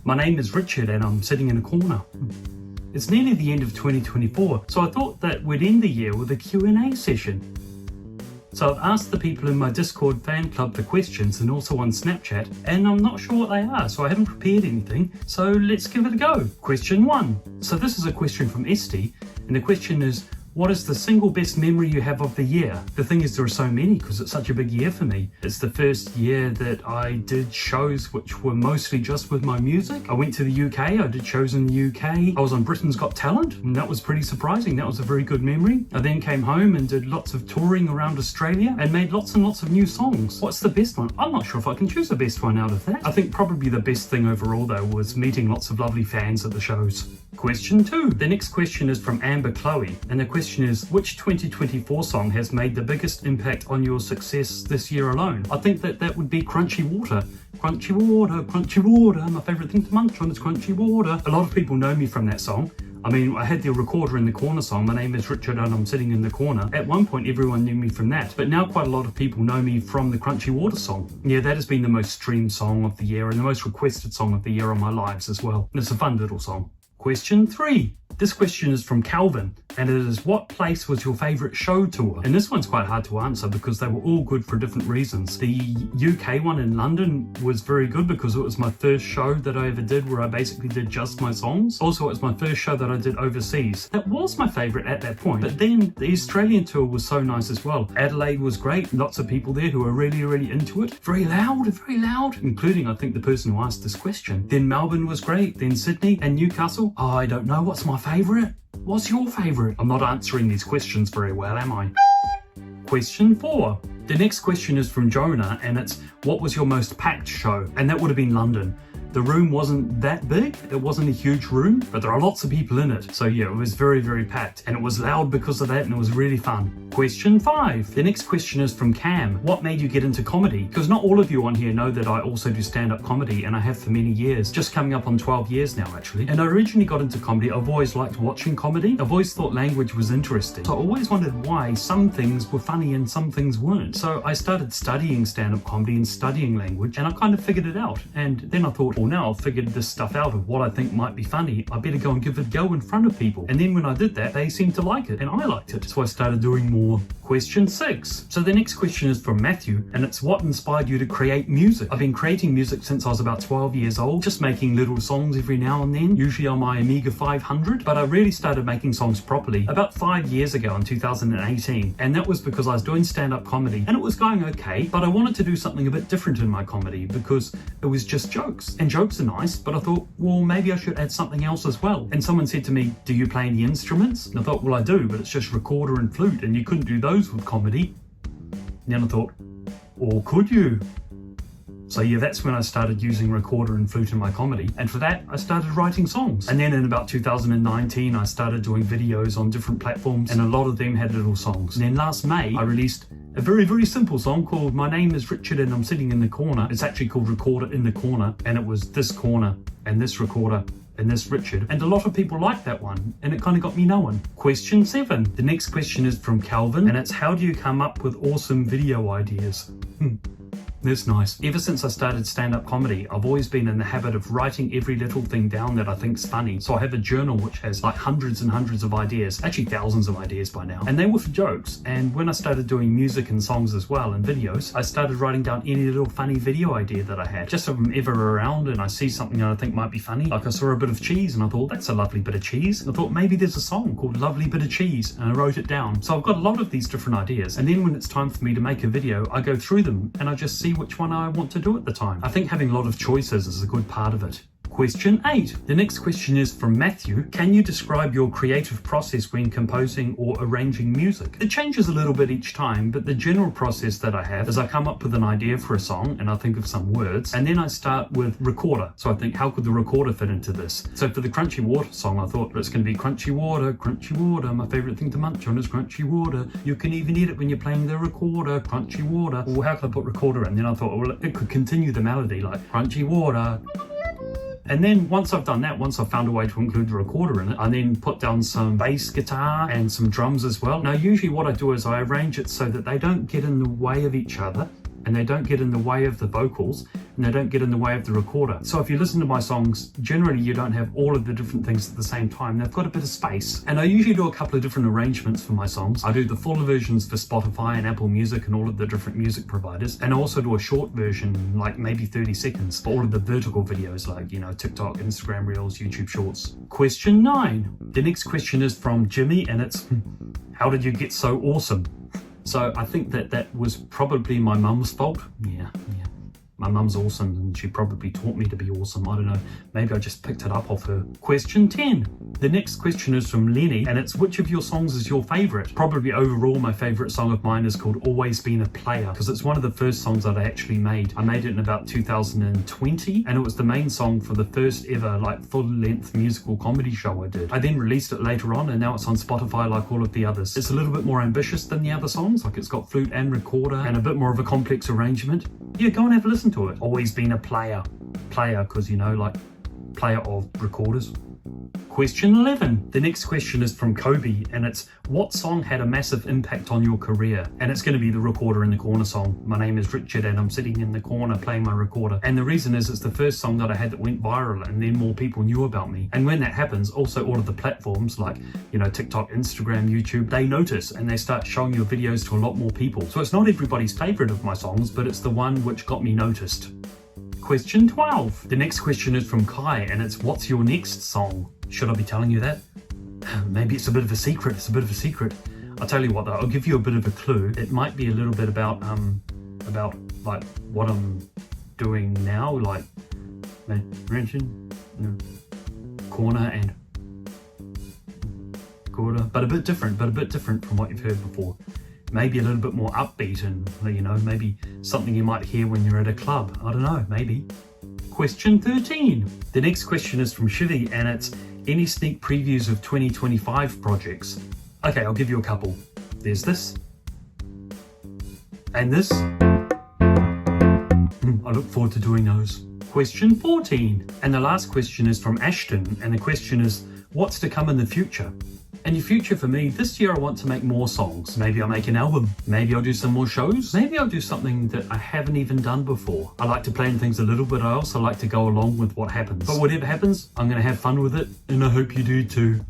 My name is Richard and I'm sitting in a corner. It's nearly the end of 2024, so I thought that we'd end the year with a Q&A session. So I've asked the people in my Discord fan club for questions and also on Snapchat, and I'm not sure what they are, so I haven't prepared anything, so let's give it a go. Question 1. So this is a question from Esty, and the question is, what is the single best memory you have of the year? The thing is, there are so many because it's such a big year for me. It's the first year that I did shows which were mostly just with my music. I went to the UK, I did shows in the UK. I was on Britain's Got Talent, and that was pretty surprising. That was a very good memory. I then came home and did lots of touring around Australia and made lots and lots of new songs. What's the best one? I'm not sure if I can choose the best one out of that. I think probably the best thing overall though was meeting lots of lovely fans at the shows. Question 2. The next question is from Amber Chloe, and the question is, which 2024 song has made the biggest impact on your success this year alone? I think that would be Crunchy Water. Crunchy water, crunchy water, my favourite thing to munch on is crunchy water. A lot of people know me from that song. I mean, I had the recorder in the corner song, My Name is Richard and I'm Sitting in the Corner. At one point everyone knew me from that, but now quite a lot of people know me from the Crunchy Water song. Yeah, that has been the most streamed song of the year and the most requested song of the year on my lives as well. And it's a fun little song. Question 3. This question is from Calvin, and it is, what place was your favourite show tour? And this one's quite hard to answer because they were all good for different reasons. The UK one in London was very good because it was my first show that I ever did where I basically did just my songs. Also, it was my first show that I did overseas. That was my favourite at that point. But then the Australian tour was so nice as well. Adelaide was great, lots of people there who were really into it. Very loud, including I think the person who asked this question. Then Melbourne was great, then Sydney and Newcastle. Oh, I don't know, what's my favourite? What's your favourite? I'm not answering these questions very well, am I? Question 4. The next question is from Jonah, and it's, what was your most packed show? And that would have been London. The room wasn't that big, it wasn't a huge room, but there are lots of people in it. So yeah, it was very packed, and it was loud because of that, and it was really fun. Question 5. The next question is from Cam. What made you get into comedy? Because not all of you on here know that I also do stand-up comedy, and I have for many years, just coming up on 12 years now actually. And I originally got into comedy. I've always liked watching comedy. I've always thought language was interesting. So I always wondered why some things were funny and some things weren't. So I started studying stand-up comedy and studying language, and I kind of figured it out. And then I thought, well, now I've figured this stuff out of what I think might be funny, I better go and give it a go in front of people. And then when I did that, they seemed to like it, and I liked it. So I started doing more. Question 6. So the next question is from Matthew, and it's, what inspired you to create music? I've been creating music since I was about 12 years old, just making little songs every now and then, usually on my Amiga 500, but I really started making songs properly about 5 years ago in 2018, and that was because I was doing stand-up comedy, and it was going okay, but I wanted to do something a bit different in my comedy because it was just jokes, and jokes are nice, but I thought, well, maybe I should add something else as well. And someone said to me, do you play any instruments? And I thought, well, I do, but it's just recorder and flute, and you couldn't do those with comedy. And then I thought, or could you? So yeah, that's when I started using recorder and flute in my comedy. And for that, I started writing songs. And then in about 2019, I started doing videos on different platforms, and a lot of them had little songs. And then last May, I released a very simple song called My Name is Richard and I'm Sitting in the Corner. It's actually called Recorder in the Corner, and it was this corner and this recorder and this Richard, and a lot of people liked that one, and it kind of got me known. Question 7. The next question is from Calvin, and it's, how do you come up with awesome video ideas? That's nice. Ever since I started stand-up comedy, I've always been in the habit of writing every little thing down that I think's funny. So I have a journal which has like hundreds and hundreds of ideas, actually thousands of ideas by now, and they were for jokes. And when I started doing music and songs as well and videos, I started writing down any little funny video idea that I had, just if I'm ever around and I see something that I think might be funny. Like I saw a bit of cheese and I thought, that's a lovely bit of cheese. And I thought maybe there's a song called Lovely Bit of Cheese, and I wrote it down. So I've got a lot of these different ideas, and then when it's time for me to make a video, I go through them and I just see which one I want to do at the time. I think having a lot of choices is a good part of it. Question 8. The next question is from Matthew. Can you describe your creative process when composing or arranging music? It changes a little bit each time, but the general process that I have is I come up with an idea for a song and I think of some words, and then I start with recorder. So I think, how could the recorder fit into this? So for the Crunchy Water song, I thought it's going to be crunchy water, my favorite thing to munch on is crunchy water. You can even eat it when you're playing the recorder, crunchy water. Well, how could I put recorder in? Then I thought, well, it could continue the melody like crunchy water. And then once I've done that, once I've found a way to include the recorder in it, I then put down some bass guitar and some drums as well. Now, usually what I do is I arrange it so that they don't get in the way of each other, and they don't get in the way of the vocals, and they don't get in the way of the recorder. So if you listen to my songs, generally you don't have all of the different things at the same time. They've got a bit of space. And I usually do a couple of different arrangements for my songs. I do the full versions for Spotify and Apple Music and all of the different music providers. And I also do a short version, like maybe 30 seconds, for all of the vertical videos like, you know, TikTok, Instagram Reels, YouTube Shorts. Question 9. The next question is from Jimmy, and it's, how did you get so awesome? So I think that was probably my mum's fault. Yeah. My mum's awesome, and she probably taught me to be awesome. I don't know. Maybe I just picked it up off her. Question 10. The next question is from Lenny, and it's, which of your songs is your favorite? Probably overall, my favorite song of mine is called Always Been a Player, because it's one of the first songs that I actually made. I made it in about 2020, and it was the main song for the first ever like full-length musical comedy show I did. I then released it later on, and now it's on Spotify like all of the others. It's a little bit more ambitious than the other songs. Like, it's got flute and recorder and a bit more of a complex arrangement. Yeah, go and have a listen to it. Always been a player because, you know, like player of recorders. Question 11. The next question is from Kobe, and it's, what song had a massive impact on your career? And it's going to be the Recorder in the Corner song. My name is Richard, and I'm sitting in the corner playing my recorder. And the reason is it's the first song that I had that went viral, and then more people knew about me. And when that happens, also all of the platforms like, you know, TikTok, Instagram, YouTube, they notice and they start showing your videos to a lot more people. So it's not everybody's favorite of my songs, but it's the one which got me noticed. Question 12. The next question is from Kai, and it's, what's your next song? Should I be telling you that? Maybe it's a bit of a secret. I'll tell you what though, I'll give you a bit of a clue. It might be a little bit about like what I'm doing now, like corner and quarter, but a bit different from what you've heard before. Maybe a little bit more upbeat, and, you know, maybe something you might hear when you're at a club. I don't know, maybe. Question 13. The next question is from Shivy, and it's, any sneak previews of 2025 projects? Okay, I'll give you a couple. There's this. And this. I look forward to doing those. Question 14. And the last question is from Ashton, and the question is, what's to come in the future? And the future for me, this year I want to make more songs. Maybe I'll make an album. Maybe I'll do some more shows. Maybe I'll do something that I haven't even done before. I like to plan things a little bit. I also like to go along with what happens. But whatever happens, I'm going to have fun with it, and I hope you do too.